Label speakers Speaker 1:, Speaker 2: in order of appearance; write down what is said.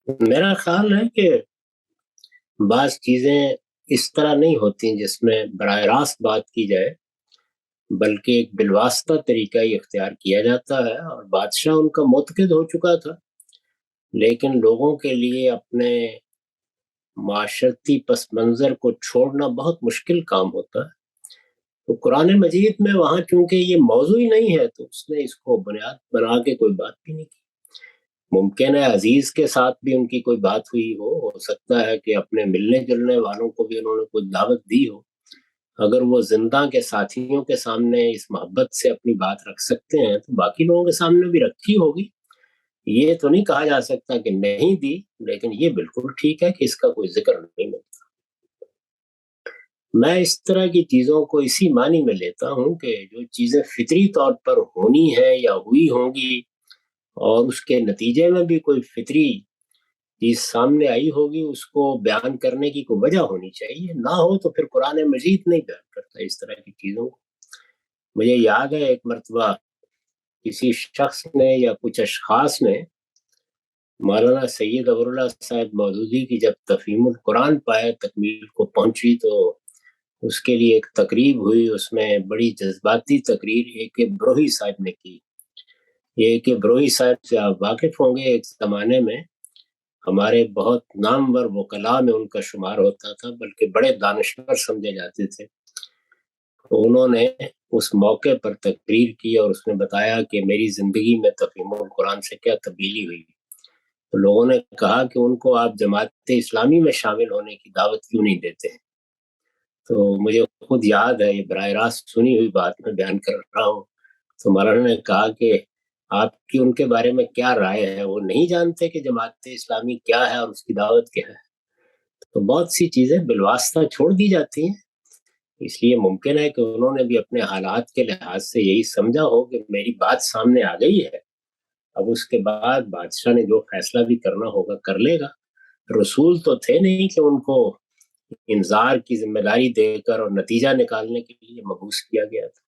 Speaker 1: میرا خیال ہے کہ بعض چیزیں اس طرح نہیں ہوتی جس میں براہ راست بات کی جائے، بلکہ ایک بالواسطہ طریقہ ہی اختیار کیا جاتا ہے، اور بادشاہ ان کا متقد ہو چکا تھا، لیکن لوگوں کے لیے اپنے معاشرتی پس منظر کو چھوڑنا بہت مشکل کام ہوتا ہے۔ تو قرآن مجید میں وہاں چونکہ یہ موضوع ہی نہیں ہے، تو اس نے اس کو بنیاد بنا کے کوئی بات بھی نہیں کی۔ ممکن ہے عزیز کے ساتھ بھی ان کی کوئی بات ہوئی ہو سکتا ہے کہ اپنے ملنے جلنے والوں کو بھی انہوں نے کوئی دعوت دی ہو۔ اگر وہ زندہ کے ساتھیوں کے سامنے اس محبت سے اپنی بات رکھ سکتے ہیں تو باقی لوگوں کے سامنے بھی رکھی ہوگی۔ یہ تو نہیں کہا جا سکتا کہ نہیں دی، لیکن یہ بالکل ٹھیک ہے کہ اس کا کوئی ذکر نہیں ملتا۔ میں اس طرح کی چیزوں کو اسی معنی میں لیتا ہوں کہ جو چیزیں فطری طور پر ہونی ہے یا ہوئی ہوں گی، اور اس کے نتیجے میں بھی کوئی فطری چیز سامنے آئی ہوگی، اس کو بیان کرنے کی کوئی وجہ ہونی چاہیے، نہ ہو تو پھر قرآن مجید نہیں بیان کرتا اس طرح کی چیزوں کو۔ مجھے یاد ہے ایک مرتبہ کسی شخص نے یا کچھ اشخاص نے مولانا سید ابر اللہ صاحب مودودی کی جب تفہیم القرآن پائے تکمیل کو پہنچی، تو اس کے لیے ایک تقریب ہوئی، اس میں بڑی جذباتی تقریر اے کے بروہی صاحب نے کی۔ یہ اے کے بروہی صاحب سے آپ واقف ہوں گے، ایک زمانے میں ہمارے بہت نامور وکلاء میں ان کا شمار ہوتا تھا، بلکہ بڑے دانشور سمجھے جاتے تھے۔ تو انہوں نے اس موقع پر تقریر کی اور اس میں بتایا کہ میری زندگی میں تفہیم القرآن سے کیا تبدیلی ہوئی۔ تو لوگوں نے کہا کہ ان کو آپ جماعت اسلامی میں شامل ہونے کی دعوت کیوں نہیں دیتے ہیں؟ تو مجھے خود یاد ہے، یہ براہ راست سنی ہوئی بات میں بیان کر رہا ہوں۔ تو مولانا نے کہا کہ آپ کی ان کے بارے میں کیا رائے ہے؟ وہ نہیں جانتے کہ جماعت اسلامی کیا ہے اور اس کی دعوت کیا ہے؟ تو بہت سی چیزیں بالواسطہ چھوڑ دی جاتی ہیں۔ اس لیے ممکن ہے کہ انہوں نے بھی اپنے حالات کے لحاظ سے یہی سمجھا ہو کہ میری بات سامنے آ گئی ہے، اب اس کے بعد بادشاہ نے جو فیصلہ بھی کرنا ہوگا کر لے گا۔ رسول تو تھے نہیں کہ ان کو انذار کی ذمہ داری دے کر اور نتیجہ نکالنے کے لیے مبعوث کیا گیا تھا۔